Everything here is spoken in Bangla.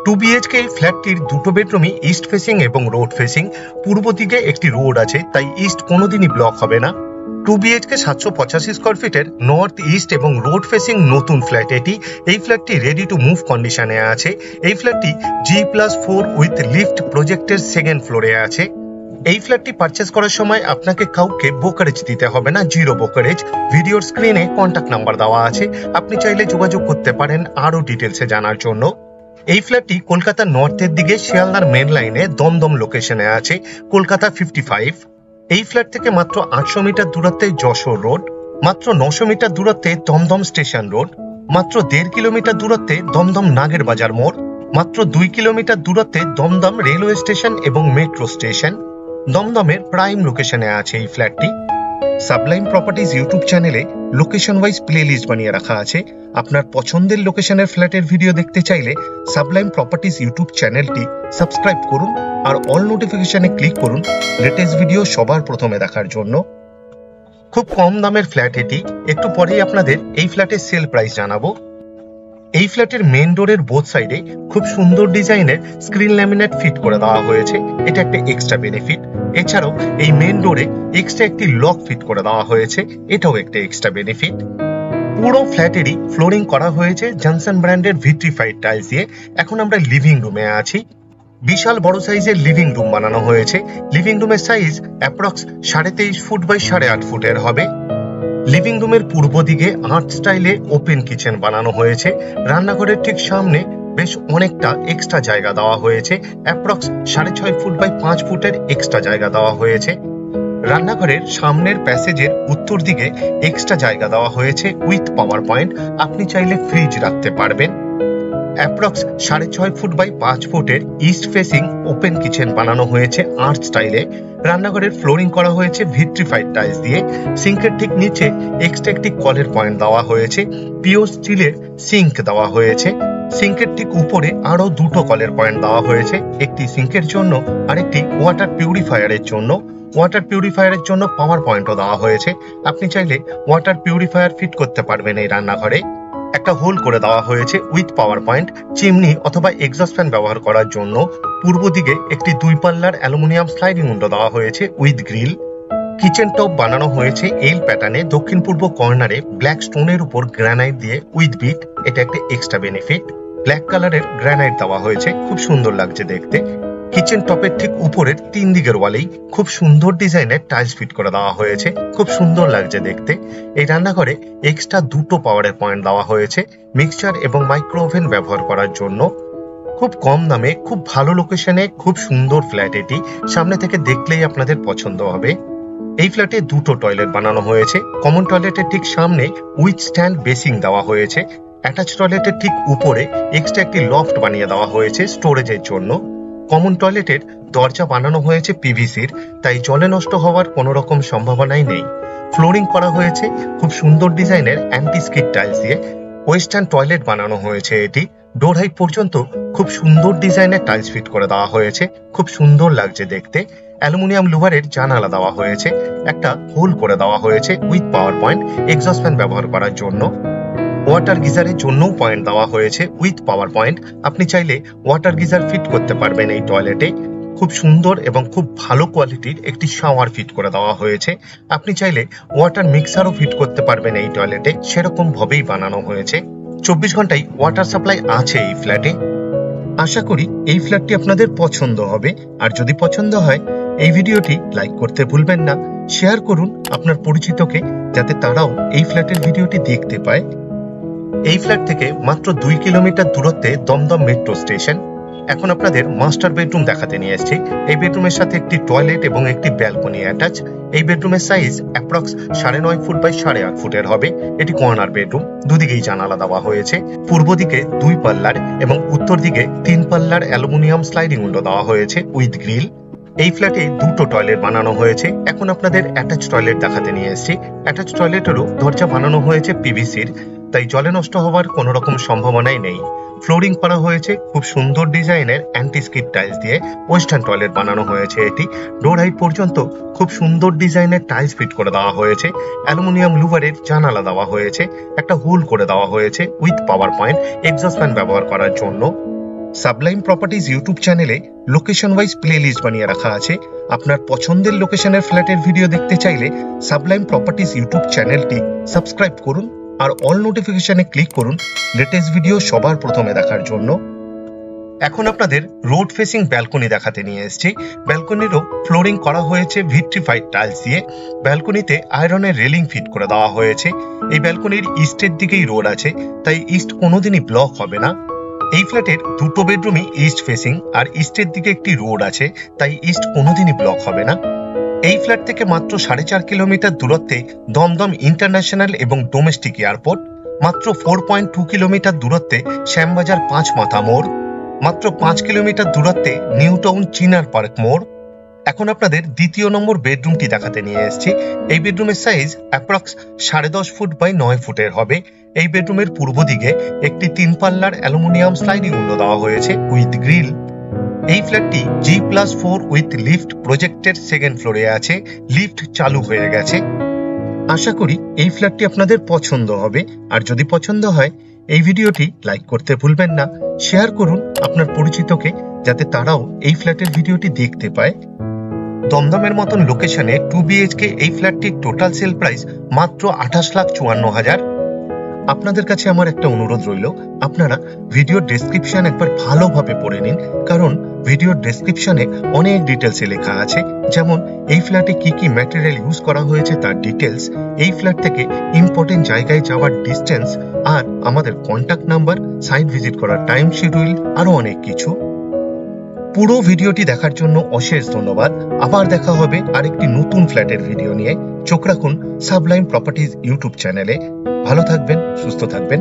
টু বিএইচকে এই ফ্ল্যাটটির দুটো বেডরুমই ইস্ট ফেসিং এবং রোড ফেসিং। পূর্ব দিকে একটি রোড আছে, তাই ইস্ট কোনোদিনই ব্লক হবে না। টু বিএইচকে 785 স্কোয়ার ফিটের নর্থ ইস্ট এবং রোড ফেসিং নতুন ফ্ল্যাট এটি। এই ফ্ল্যাটটি রেডি টু মুভ কন্ডিশনে আছে। এই ফ্ল্যাটটি G+4 উইথ লিফট প্রজেক্টের সেকেন্ড ফ্লোরে আছে। এই ফ্ল্যাটটি পারচেস করার সময় আপনাকে কাউকে ব্রোকারেজ দিতে হবে না, জিরো ব্রোকারেজ। ভিডিওর স্ক্রিনে কন্ট্যাক্ট নাম্বার দেওয়া আছে, আপনি চাইলে যোগাযোগ করতে পারেন আরো ডিটেলসে জানার জন্য। এই ফ্ল্যাটটি কলকাতার নর্থের দিকে শিয়ালদার মেন লাইনে দমদম লোকেশনে আছে, কলকাতা 55। এই ফ্ল্যাট থেকে মাত্র 800 মিটার দূরত্বে যশোর রোড, মাত্র 900 মিটার দূরত্বে দমদম স্টেশন রোড, মাত্র 1.5 কিলোমিটার দূরত্বে দমদম নাগের বাজার মোড়, মাত্র 2 কিলোমিটার দূরত্বে দমদম রেলওয়ে স্টেশন এবং মেট্রো স্টেশন। দমদমের প্রাইম লোকেশনে আছে এই ফ্ল্যাটটি। সাবলাইম প্রপার্টিজ ইউটিউব চ্যানেলে লোকেশন ওয়াইজ প্লেলিস্ট বানিয়ে রাখা আছে। আপনার পছন্দের লোকেশনের ফ্ল্যাটের ভিডিও দেখতে চাইলে সাবলাইম প্রপার্টিজ ইউটিউব চ্যানেলটি সাবস্ক্রাইব করুন আর অল নোটিফিকেশনে ক্লিক করুন লেটেস্ট ভিডিও সবার প্রথমে দেখার জন্য। খুব কম দামের ফ্ল্যাট এটি। একটু পরেই আপনাদের এই ফ্ল্যাটের সেল প্রাইস জানাবো। এই ফ্ল্যাটের মেন ডোরের বোথ সাইডে খুব সুন্দর ডিজাইনের স্ক্রিন ল্যামিনেট ফিট করে দেওয়া হয়েছে, এটা একটা এক্সট্রা বেনিফিট। এছাড়াও এই মেন ডোরে এক্সট্রা একটি লক ফিট করে দেওয়া হয়েছে, এটাও একটা এক্সট্রা বেনিফিট। পুরো ফ্ল্যাটেরই ফ্লোরিং করা হয়েছে জনসন ব্র্যান্ডের ভিট্রিফাইড টাইলস দিয়ে। এখন আমরা লিভিং রুমে আছি। বিশাল বড় সাইজের লিভিং রুম বানানো হয়েছে। লিভিং রুমের সাইজ অ্যাপ্রক্স 23.5 ফুট বাই 8.5 ফুটের হবে। লিভিং রুমের পূর্ব দিকে আর্ট স্টাইলে ওপেন কিচেন বানানো হয়েছে। রান্নাঘরের ঠিক সামনে বেশ অনেকটা এক্সট্রা জায়গা দেওয়া হয়েছে, অ্যাপ্রক্স 6.5 ফুট বাই 5 ফুটের এক্সট্রা জায়গা দেওয়া হয়েছে। রান্নাঘরের সামনের প্যাসেজের উত্তর দিকে এক্সট্রা জায়গা দেওয়া হয়েছে উইথ পাওয়ার পয়েন্ট, আপনি চাইলে ফ্রিজ রাখতে পারবেন। অ্যাপ্রক্স 6.5 ফুট বাই 5 ফুটের ইস্ট ফেসিং ওপেন কিচেন বানানো হয়েছে আর্ট স্টাইলে। রান্নাঘরের ফ্লোরিং করা হয়েছে ভিট্রিফাইড টাইলস দিয়ে। সিঙ্কের ঠিক নিচে এক্সট্রা একটি কলের পয়েন্ট দেওয়া হয়েছে, পিওর স্টিলের সিঙ্ক দেওয়া হয়েছে। সিঙ্কের ঠিক উপরে আরো দুটো কলের পয়েন্ট দেওয়া হয়েছে, একটি সিঙ্কের জন্য আরেকটি ওয়াটার পিউরিফায়ারের জন্য। ওয়াটার পিউরিফায়ারের জন্য পাওয়ার পয়েন্টও দেওয়া হয়েছে, আপনি চাইলে ওয়াটার পিউরিফায়ার ফিট করতে পারবেন এই রান্নাঘরে। একটা হোল করে দেওয়া হয়েছে উইথ পাওয়ার পয়েন্ট চিমনি অথবা এক্সস্ট ফ্যান ব্যবহার করার জন্য। পূর্ব দিকে একটি 2 পাল্লার অ্যালুমিনিয়াম স্লাইডিং উইন্ডো দেওয়া হয়েছে উইথ গ্রিল। কিচেন টপ বানানো হয়েছে এল প্যাটার্নে দক্ষিণ পূর্ব কর্নারে ব্ল্যাক স্টোনের উপর গ্রানাইট দিয়ে উইথ বিট, এটা একটা এক্সট্রা বেনিফিট। ব্ল্যাক কালারের গ্রানাইট দেওয়া হয়েছে, খুব সুন্দর লাগছে দেখতে। কিচেন টপের ঠিক উপরের 3 দিকের ওয়ালেই খুব সুন্দর ডিজাইনের টাইলস ফিট করে দেওয়া হয়েছে, খুব সুন্দর লাগছে দেখতে। এই রান্নাঘরে এক্সট্রা দুটো পাওয়ারের পয়েন্ট দেওয়া হয়েছে মিক্সচার এবং মাইক্রো ওভেন ব্যবহার করার জন্য। খুব কম দামে খুব ভালো লোকেশনে খুব সুন্দর ফ্ল্যাট এটি, সামনে থেকে দেখলেই আপনাদের পছন্দ হবে। এই ফ্ল্যাটে দুটো টয়লেট বানানো হয়েছে। কমন টয়লেটের ঠিক সামনে উইথ স্ট্যান্ড বেসিং দেওয়া হয়েছে। অ্যাটাচ টয়লেটের ঠিক উপরে এক্সট্রা একটি লফট বানিয়ে দেওয়া হয়েছে স্টোরেজের জন্য। কমন টয়লেটের দরজা বানানো হয়েছে পিভিসির, তাই জলে নষ্ট হওয়ার কোনো রকম সম্ভাবনাই নেই। ফ্লোরিং করা হয়েছে খুব সুন্দর ডিজাইনের অ্যান্টি স্কিড টাইলস দিয়ে। ওয়েস্টার্ন টয়লেট বানানো হয়েছে এটি। ডোর হাইট পর্যন্ত খুব সুন্দর ডিজাইনের টাইলস ফিট করে দেওয়া হয়েছে, খুব সুন্দর লাগছে দেখতে। অ্যালুমিনিয়াম লুভারের জানালা দেওয়া হয়েছে, একটা হোল করে দেওয়া হয়েছে with power point exhaust fan ব্যবহার করার জন্য। ওয়াটার গিজারের জন্যও পয়েন্ট দেওয়া হয়েছে উইথ পাওয়ার পয়েন্ট, আপনি চাইলে ওয়াটার গিজার ফিট করতে পারবেন এই টয়লেটে। খুব সুন্দর এবং খুব ভালো কোয়ালিটির একটি শাওয়ার ফিট করে দেওয়া হয়েছে, আপনি চাইলে ওয়াটার মিক্সারও ফিট করতে পারবেন এই টয়লেটে, সেরকম ভাবেই বানানো হয়েছে। 24 ঘন্টায় ওয়াটার সাপ্লাই আছে এই ফ্ল্যাটে। আশা করি এই ফ্ল্যাটটি আপনাদের পছন্দ হবে, আর যদি পছন্দ হয় এই ভিডিওটি লাইক করতে ভুলবেন না। শেয়ার করুন আপনার পরিচিতকে, যাতে তারাও এই ফ্ল্যাটের ভিডিওটি দেখতে পায়। এই ফ্ল্যাট থেকে মাত্র 2 কিলোমিটার দূরত্বে দমদম মেট্রো স্টেশন। এখন আপনাদের মাস্টার বেডরুম দেখাতে নিয়ে এসেছি। এই বেডরুমের সাথে একটি টয়লেট এবং একটি ব্যালকনি অ্যাটাচ। এই বেডরুমের সাইজ অ্যাপ্রক্স 9.5 ফুট বাই 8.5 ফুটের হবে। এটি কর্নার বেডরুম, দুদিকেই জানালা দেওয়া হয়েছে। পূর্ব দিকে 2 পাল্লার এবং উত্তর দিকে 3 পাল্লার অ্যালুমিনিয়াম স্লাইডিং উইন্ডো দেওয়া হয়েছে উইথ গ্রিল। এই ফ্ল্যাটে দুটো টয়লেট বানানো হয়েছে। এখন আপনাদের অ্যাটাচ টয়লেট দেখাতে নিয়ে এসেছি। অ্যাটাচ টয়লেটেরও দরজা বানানো হয়েছে পিভিসির, তাই জলে নষ্ট হওয়ার কোনো রকম সম্ভাবনাই নেই। ফ্লোরিং করা হয়েছে খুব সুন্দর ডিজাইনের অ্যান্টি স্কিড টাইলস দিয়ে। ওয়েস্টার্ন টয়লেট বানানো হয়েছে এটি। ডোর হাইট পর্যন্ত খুব সুন্দর ডিজাইনের টাইলস ফিট করে দেওয়া হয়েছে। অ্যালুমিনিয়াম লুভারের জানালা দেওয়া হয়েছে, একটা হোল করে দেওয়া হয়েছে with power point exhaust fan ব্যবহার করার জন্য। সাবলাইম প্রপার্টিজ ইউটিউব চ্যানেলে লোকেশন ওয়াইজ প্লেলিস্ট বানিয়ে রাখা আছে। আপনার পছন্দের লোকেশনের ফ্ল্যাটের ভিডিও দেখতে চাইলে সাবলাইম প্রপার্টিজ ইউটিউব চ্যানেলটি সাবস্ক্রাইব করুন আর অল নোটিফিকেশনে ক্লিক করুন লেটেস্ট ভিডিও সবার প্রথমে দেখার জন্য। এখন আপনাদের রোড ফেসিং ব্যালকনি দেখাতে নিয়ে এসেছি। ব্যালকনিরও ফ্লোরিং করা হয়েছে ভিট্রিফাইড টাইলস দিয়ে। ব্যালকনিতে আয়রনের রেলিং ফিট করে দেওয়া হয়েছে। এই ব্যালকনির ইস্টের দিকেই রোড আছে, তাই ইস্ট কোনোদিনই ব্লক হবে না। এই ফ্ল্যাটের দুটো বেডরুমই ইস্ট ফেসিং আর ইস্টের দিকে একটি রোড আছে, তাই ইস্ট কোনোদিনই ব্লক হবে না। এই ফ্ল্যাট থেকে মাত্র 4.5 কিলোমিটার দূরত্বে দমদম ইন্টারন্যাশনাল এবং ডোমেস্টিক এয়ারপোর্ট, মাত্র 4.2 কিলোমিটার দূরত্বে শ্যামবাজার 5 মাথা মোড়, মাত্র 5 কিলোমিটার দূরত্বে নিউ টাউন চিনার পার্ক মোড়। এখন আপনাদের দ্বিতীয় নম্বর বেডরুমটি দেখাতে নিয়ে এসেছি। এই বেডরুমের সাইজ অ্যাপ্রক্স 10.5 ফুট বাই 9 ফুটের হবে। এই বেডরুমের পূর্ব দিকে একটি 3 পাল্লার অ্যালুমিনিয়াম স্লাইডিং উইন্ডো দেওয়া হয়েছে উইথ গ্রিল। এই ফ্ল্যাটটি G+4 উইথ লিফট প্রজেক্টের সেকেন্ড ফ্লোরে আছে। লিফট চালু হয়ে গেছে। আশা করি এই ফ্ল্যাটটি আপনাদের পছন্দ হবে, আর যদি পছন্দ হয় এই ভিডিওটি লাইক করতে ভুলবেন না। শেয়ার করুন আপনার পরিচিতকে, যাতে তারাও এই ফ্ল্যাটের ভিডিওটি দেখতে পায়। দমদমের মতন লোকেশনে 2 BHK এই ফ্ল্যাটটির টোটাল সেল প্রাইস মাত্র 28,54,000। আপনাদের কাছে আমার একটা অনুরোধ রইল, আপনারা ভিডিওর ডেসক্রিপশন একবার ভালোভাবে পড়ে নিন, কারণ ভিডিওর ডেসক্রিপশনে অনেক ডিটেলসে লেখা আছে, যেমন এই ফ্ল্যাটে কি কি ম্যাটেরিয়াল ইউজ করা হয়েছে তার ডিটেলস, এই ফ্ল্যাট থেকে ইম্পর্টেন্ট জায়গায় যাওয়ার ডিস্টেন্স, আর আমাদের কন্ট্যাক্ট নাম্বার, সাইট ভিজিট করার টাইম শিডিউল, আরো অনেক কিছু। পুরো ভিডিওটি দেখার জন্য অশেষ ধন্যবাদ। আবার দেখা হবে আরেকটি নতুন ফ্ল্যাটের ভিডিও নিয়ে। চোখ রাখুন সাবলাইম প্রপার্টিজ ইউটিউব চ্যানেলে। ভালো থাকবেন, সুস্থ থাকবেন।